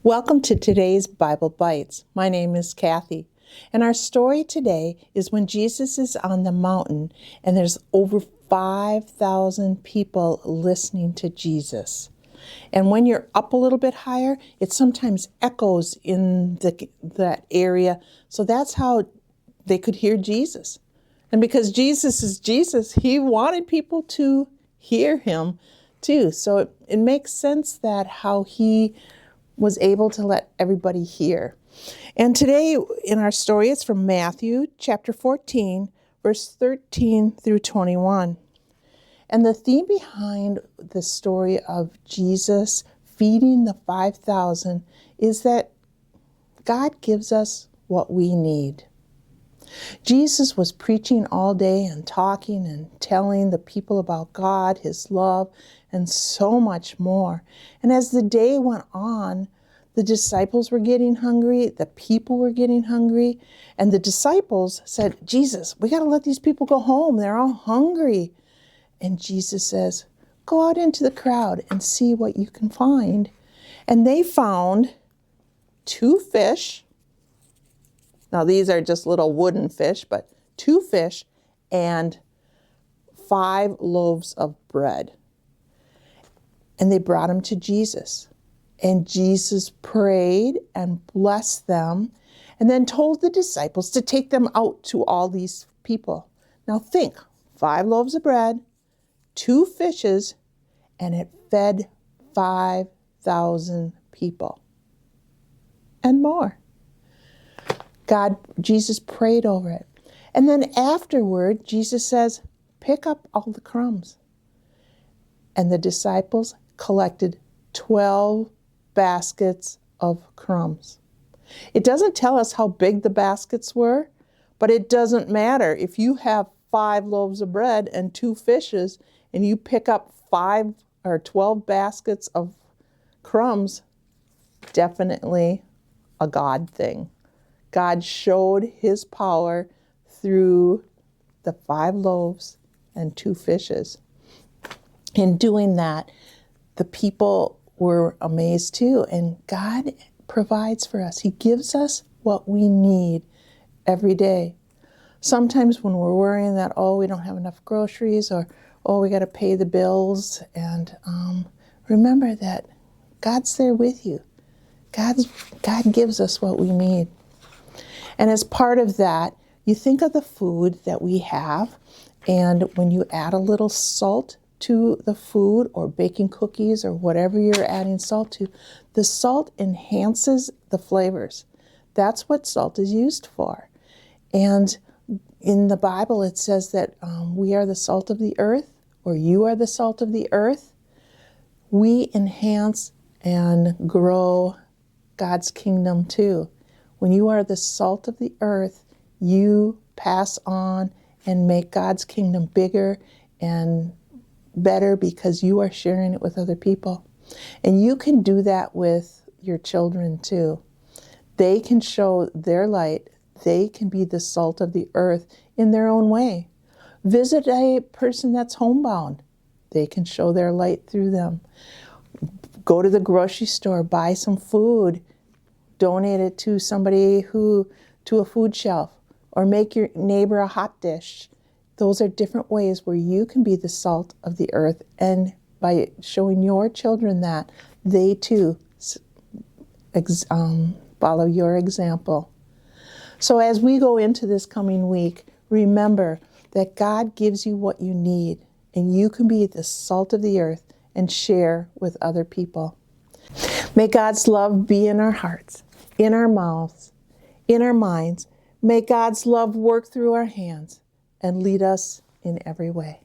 Welcome to today's Bible Bites. My name is Kathy, and our story today is when Jesus is on the mountain and there's over 5,000 people listening to Jesus. And when you're up a little bit higher, it sometimes echoes in that area. So that's how they could hear Jesus. And because Jesus is Jesus, he wanted people to hear him too. So it makes sense that how he was able to let everybody hear. And today in our story, it's from Matthew chapter 14, verse 13 through 21. And the theme behind the story of Jesus feeding the 5,000 is that God gives us what we need. Jesus was preaching all day and talking and telling the people about God, his love, and so much more. And as the day went on, the disciples were getting hungry, the people were getting hungry, and the disciples said, Jesus, we got to let these people go home. They're all hungry. And Jesus says, go out into the crowd and see what you can find. And they found 2 fish. Now, these are just little wooden fish, but 2 fish and 5 loaves of bread. And they brought them to Jesus. And Jesus prayed and blessed them and then told the disciples to take them out to all these people. Now think, 5 loaves of bread, 2 fishes, and it fed 5,000 people and more. Jesus prayed over it. And then afterward, Jesus says, pick up all the crumbs. And the disciples collected 12 baskets of crumbs. It doesn't tell us how big the baskets were, but it doesn't matter. If you have 5 loaves of bread and 2 fishes, and you pick up 5 or 12 baskets of crumbs, definitely a God thing. God showed his power through the 5 loaves and 2 fishes. In doing that, the people were amazed too. And God provides for us. He gives us what we need every day. Sometimes when we're worrying that, we don't have enough groceries, or, we got to pay the bills. And remember that God's there with you. God gives us what we need. And as part of that, you think of the food that we have, and when you add a little salt to the food, or baking cookies, or whatever you're adding salt to, the salt enhances the flavors. That's what salt is used for. And in the Bible, it says that we are the salt of the earth, or you are the salt of the earth. We enhance and grow God's kingdom too. When you are the salt of the earth, you pass on and make God's kingdom bigger and better because you are sharing it with other people. And you can do that with your children too. They can show their light. They can be the salt of the earth in their own way. Visit a person that's homebound. They can show their light through them. Go to the grocery store, buy some food, donate it to somebody to a food shelf, or make your neighbor a hot dish. Those are different ways where you can be the salt of the earth, and by showing your children that, they too follow your example. So as we go into this coming week, remember that God gives you what you need, and you can be the salt of the earth and share with other people. May God's love be in our hearts, in our mouths, in our minds. May God's love work through our hands and lead us in every way.